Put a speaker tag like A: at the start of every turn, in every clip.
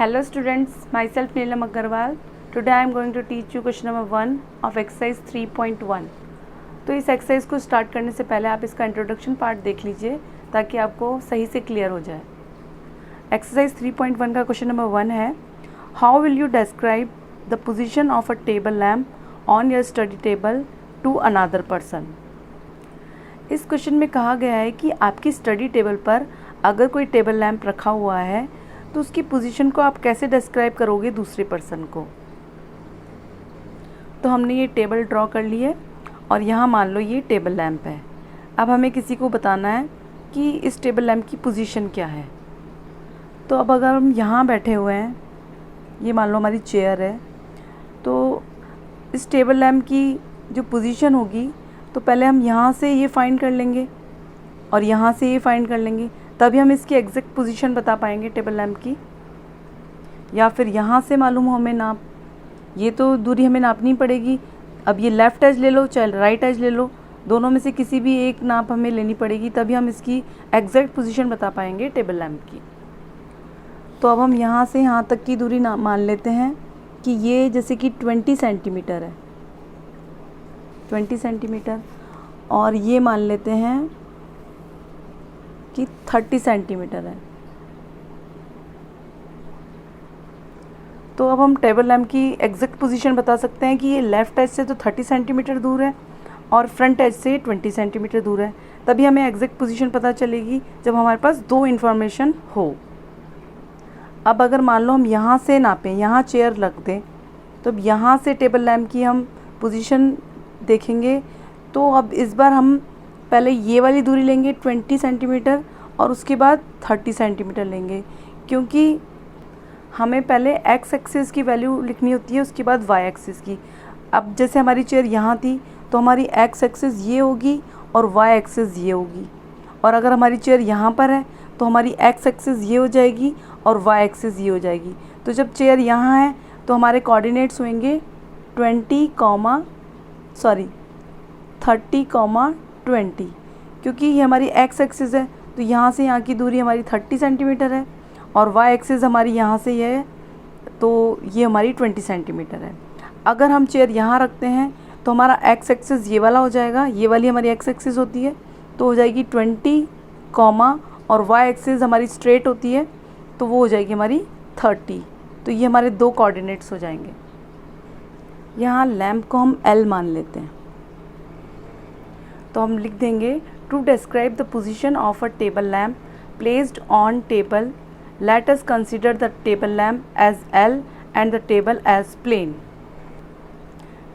A: Hello students, myself Neelam Agarwal. Today I am going to teach you question number 1 of exercise 3.1. तो इस exercise को start करने से पहले आप इसका इंट्रोडक्शन पार्ट देख लीजिए ताकि आपको सही से क्लियर हो जाए। एक्सरसाइज 3.1 का क्वेश्चन नंबर 1 है, how will you describe the position of a table lamp on your study table to another person. इस क्वेश्चन में कहा गया है कि आपकी स्टडी टेबल पर अगर कोई टेबल लैम्प रखा हुआ है तो उसकी पोजीशन को आप कैसे डिस्क्राइब करोगे दूसरे पर्सन को। तो हमने ये टेबल ड्रॉ कर ली है और यहाँ मान लो ये टेबल लैम्प है। अब हमें किसी को बताना है कि इस टेबल लैम्प की पोजीशन क्या है। तो अब अगर हम यहाँ बैठे हुए हैं, ये मान लो हमारी चेयर है, तो इस टेबल लैम्प की जो पोजीशन होगी तो पहले हम यहाँ से ये फाइंड कर लेंगे और यहाँ से ये फाइंड कर लेंगे, तभी हम इसकी एग्जैक्ट पोजीशन बता पाएंगे टेबल लैम्प की। या फिर यहाँ से मालूम हो हमें नाप, ये तो दूरी हमें नापनी पड़ेगी। अब ये लेफ़्ट एज ले लो चाहे राइट एज ले लो, दोनों में से किसी भी एक नाप हमें लेनी पड़ेगी, तभी हम इसकी एग्जैक्ट पोजीशन बता पाएंगे टेबल लैम्प की। तो अब हम यहाँ से यहाँ तक की दूरी मान लेते हैं कि ये जैसे कि 20 सेंटीमीटर है, 20 सेंटीमीटर, और ये मान लेते हैं कि 30 सेंटीमीटर है। तो अब हम टेबल लैम्प की एग्जैक्ट पोजीशन बता सकते हैं कि ये लेफ़्ट एज से तो 30 सेंटीमीटर दूर है और फ्रंट एज से 20 सेंटीमीटर दूर है। तभी हमें एग्जैक्ट पोजीशन पता चलेगी जब हमारे पास दो इन्फॉर्मेशन हो। अब अगर मान लो हम यहाँ से नापें, यहाँ चेयर रख दें, तो अब यहाँ से टेबल लैम्प की हम पोजीशन देखेंगे। तो अब इस बार हम पहले ये वाली दूरी लेंगे 20 सेंटीमीटर और उसके बाद 30 सेंटीमीटर लेंगे, क्योंकि हमें पहले एक्स एक्सिस की वैल्यू लिखनी होती है, उसके बाद वाई एक्सिस की। अब जैसे हमारी चेयर यहाँ थी तो हमारी एक्स एक्सिस ये होगी और वाई एक्सिस ये होगी, और अगर हमारी चेयर यहाँ पर है तो हमारी एक्स एक्सिस ये हो जाएगी और वाई एक्सिस ये हो जाएगी। तो जब चेयर यहाँ है तो हमारे कोऑर्डिनेट्स होंगे 30, क्योंकि ये हमारी एक्स एक्सिस है तो यहाँ से यहाँ की दूरी हमारी 30 सेंटीमीटर है और वाई एक्सिस हमारी यहाँ से ये है तो ये हमारी 20 सेंटीमीटर है। अगर हम चेयर यहाँ रखते हैं तो हमारा एक्स एक्सिस ये वाला हो जाएगा, ये वाली हमारी एक्स एक्सिस होती है तो हो जाएगी 20, और वाई एक्सिस हमारी स्ट्रेट होती है तो वो हो जाएगी हमारी 30। तो ये हमारे दो कोऑर्डिनेट्स हो जाएंगे। यहाँ लैम्प को हम L मान लेते हैं, तो हम लिख देंगे to describe the position of a table lamp placed on table, let us consider the table lamp as L and the table as plane.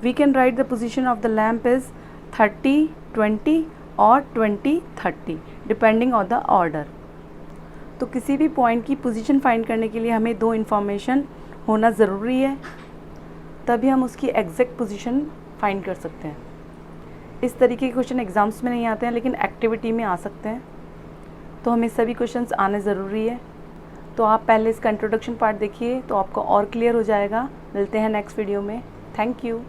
A: We can write the position of the lamp is 30, 20 or 20, 30 depending on the order. तो किसी भी point की position find करने के लिए हमें दो information होना ज़रूरी है, तभी हम उसकी एग्जैक्ट पोजीशन फाइंड कर सकते हैं। इस तरीके के क्वेश्चन एग्ज़ाम्स में नहीं आते हैं लेकिन एक्टिविटी में आ सकते हैं, तो हमें सभी क्वेश्चंस आने ज़रूरी है। तो आप पहले इसका इंट्रोडक्शन पार्ट देखिए तो आपको और क्लियर हो जाएगा। मिलते हैं नेक्स्ट वीडियो में। Thank you.